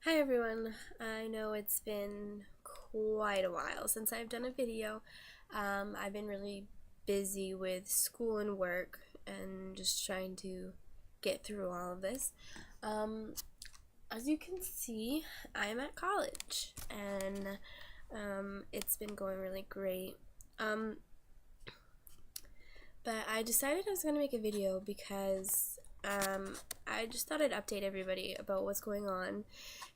Hi everyone, I know it's been quite a while since I've done a video. I've been really busy with school and work and just trying to get through all of this. Um, as you can see, I'm at college and it's been going really great. Um, but I decided I was going to make a video because I just thought I'd update everybody about what's going on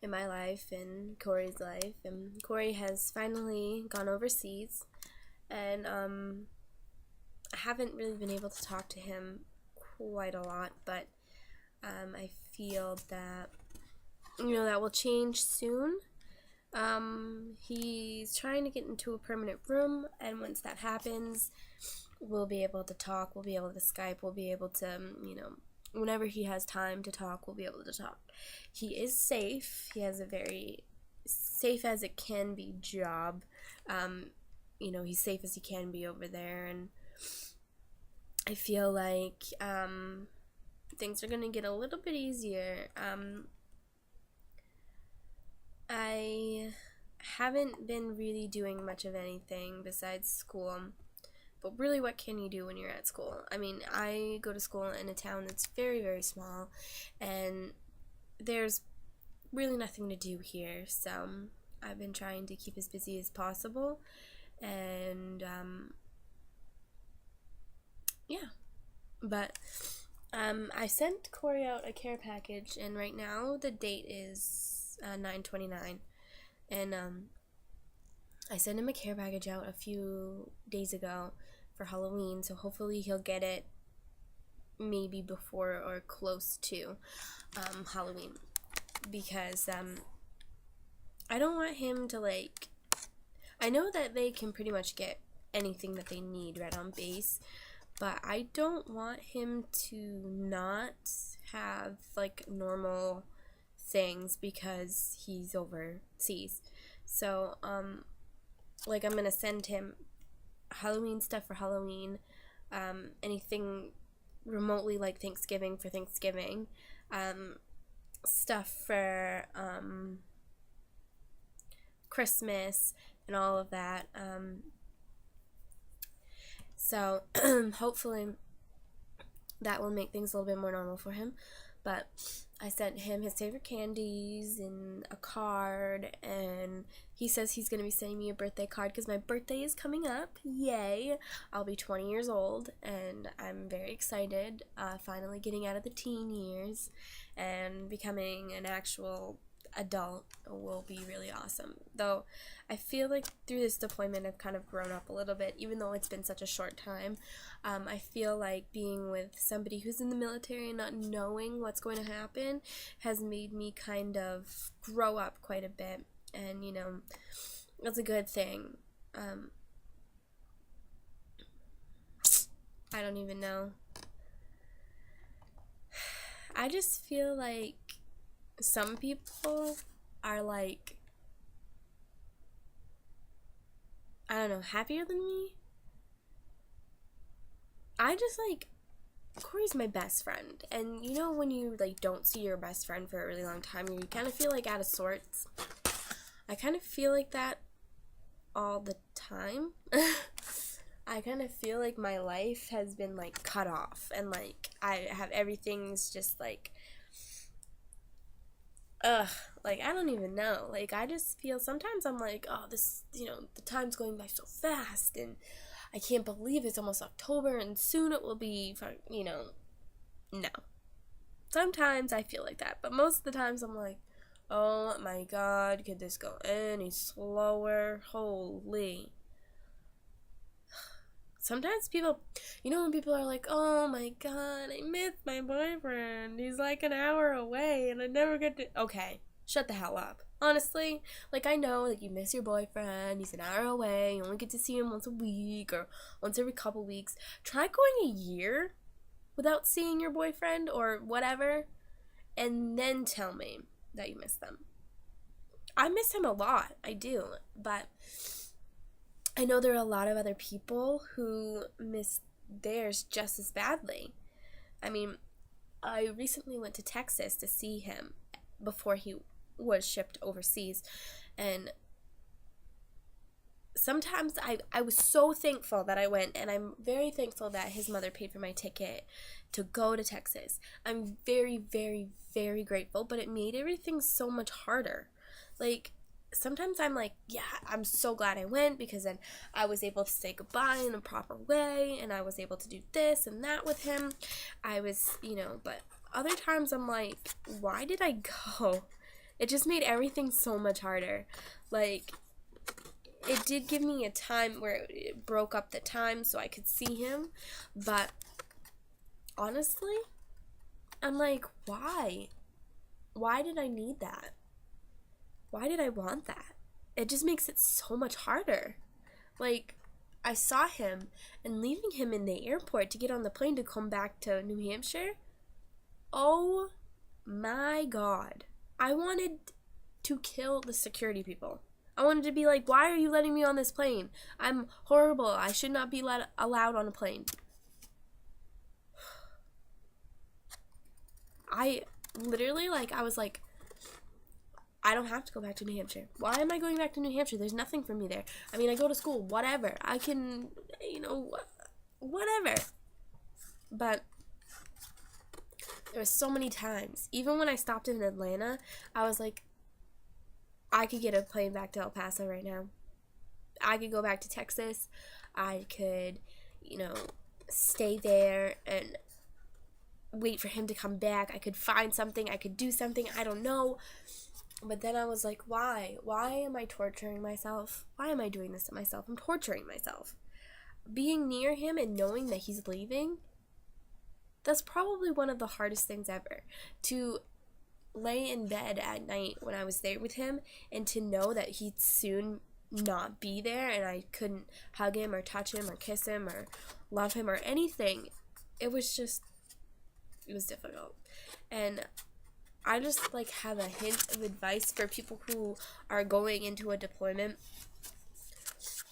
in my life and Corey's life. And Corey has finally gone overseas, and I haven't really been able to talk to him quite a lot, but I feel that that will change soon. He's trying to get into a permanent room, and once that happens, we'll be able to talk, we'll be able to Skype, we'll be able to, whenever he has time to talk, we'll be able to talk. He is safe. He has a very safe as it can be job. He's safe as he can be over there, and I feel like things are going to get a little bit easier. I haven't been really doing much of anything besides school. But really, what can you do when you're at school? I mean, I go to school in a town that's very, very small, and there's really nothing to do here. So I've been trying to keep as busy as possible, and yeah. But I sent Corey out a care package, and right now the date is 9/29, and I sent him a care package out a few days ago for Halloween, so hopefully he'll get it maybe before or close to Halloween, because I don't want him to I know that they can pretty much get anything that they need right on base, but I don't want him to not have normal things because he's overseas. So I'm gonna send him Halloween stuff for Halloween, anything remotely like Thanksgiving for Thanksgiving, stuff for Christmas and all of that. So hopefully that will make things a little bit more normal for him. But I sent him his favorite candies and a card, and he says he's going to be sending me a birthday card because my birthday is coming up. Yay! I'll be 20 years old, and I'm very excited. Finally getting out of the teen years and becoming an actual adult will be really awesome. Though I feel like through this deployment I've kind of grown up a little bit, even though it's been such a short time. I feel like being with somebody who's in the military and not knowing what's going to happen has made me kind of grow up quite a bit, and that's a good thing. I don't even know. I just feel like some people are I don't know, happier than me. I just Corey's my best friend, and when you don't see your best friend for a really long time, you kind of feel out of sorts. I kind of feel like that all the time. I kind of feel like my life has been cut off, and I have everything's just ugh, I don't even know. I just feel sometimes I'm oh, this, the time's going by so fast, and I can't believe it's almost October, and soon it will be, no. Sometimes I feel like that, but most of the times I'm oh my god, could this go any slower? Holy. Sometimes people, when people are oh my god, I miss my boyfriend. He's an hour away and I never get to. Okay, shut the hell up. Honestly, I know, you miss your boyfriend, he's an hour away, you only get to see him once a week or once every couple weeks. Try going a year without seeing your boyfriend or whatever, and then tell me that you miss them. I miss him a lot, I do, but I know there are a lot of other people who miss theirs just as badly. I mean, I recently went to Texas to see him before he was shipped overseas. And sometimes I was so thankful that I went, and I'm very thankful that his mother paid for my ticket to go to Texas. I'm very, very, very grateful, but it made everything so much harder. Like, sometimes I'm like, yeah, I'm so glad I went, because then I was able to say goodbye in a proper way, and I was able to do this and that with him. I was, but other times I'm like, why did I go? It just made everything so much harder. Like, it did give me a time where it broke up the time so I could see him, but honestly, I'm like, why? Why did I need that? Why did I want that? It just makes it so much harder. Like, I saw him, and leaving him in the airport to get on the plane to come back to New Hampshire, oh my God. I wanted to kill the security people. I wanted to be like, why are you letting me on this plane? I'm horrible. I should not be allowed on a plane. I literally, I was like, I don't have to go back to New Hampshire. Why am I going back to New Hampshire? There's nothing for me there. I mean, I go to school, whatever. I can, whatever. But there was so many times, even when I stopped in Atlanta, I was like, I could get a plane back to El Paso right now. I could go back to Texas. I could, stay there and wait for him to come back. I could find something. I could do something. I don't know. But then I was like, why? Why am I torturing myself? Why am I doing this to myself? I'm torturing myself. Being near him and knowing that he's leaving, that's probably one of the hardest things ever. To lay in bed at night when I was there with him and to know that he'd soon not be there and I couldn't hug him or touch him or kiss him or love him or anything. It was difficult. And I just have a hint of advice for people who are going into a deployment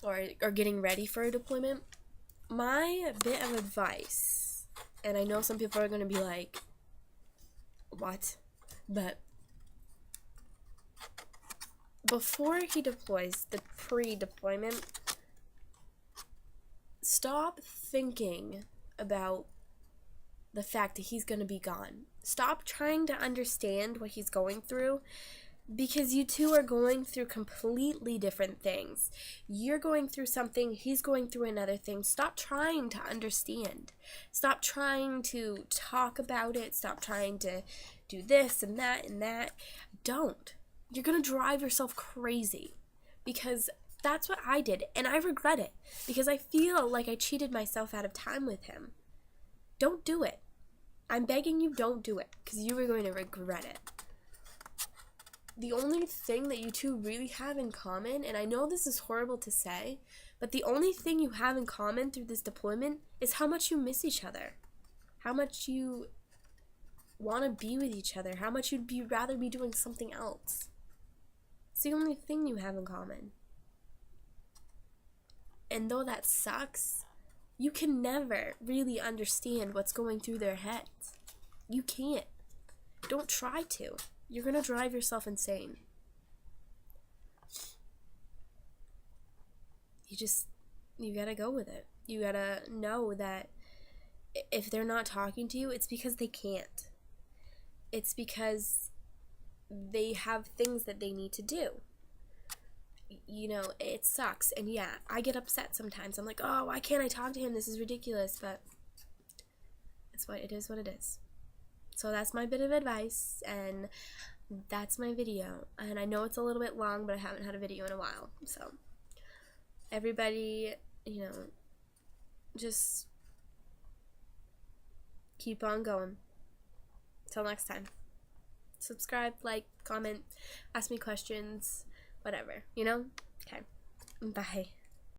or getting ready for a deployment. My bit of advice, and I know some people are going to be like, what? But before he deploys, the pre-deployment, stop thinking about the fact that he's going to be gone. Stop trying to understand what he's going through, because you two are going through completely different things. You're going through something, he's going through another thing. Stop trying to understand. Stop trying to talk about it. Stop trying to do this and that and that. Don't. You're going to drive yourself crazy, because that's what I did, and I regret it, because I feel like I cheated myself out of time with him. Don't do it. I'm begging you, don't do it, because you are going to regret it. The only thing that you two really have in common, and I know this is horrible to say, but the only thing you have in common through this deployment is how much you miss each other, how much you want to be with each other, how much you'd rather be doing something else. It's the only thing you have in common. And though that sucks, you can never really understand what's going through their heads. You can't. Don't try to. You're going to drive yourself insane. You gotta go with it. You gotta know that if they're not talking to you, it's because they can't. It's because they have things that they need to do. It sucks. And yeah, I get upset sometimes. I'm like, oh, why can't I talk to him? This is ridiculous. But it is what it is. So that's my bit of advice, and that's my video. And I know it's a little bit long, but I haven't had a video in a while. So everybody, just keep on going. Till next time. Subscribe, like, comment, ask me questions, whatever, Okay. Bye.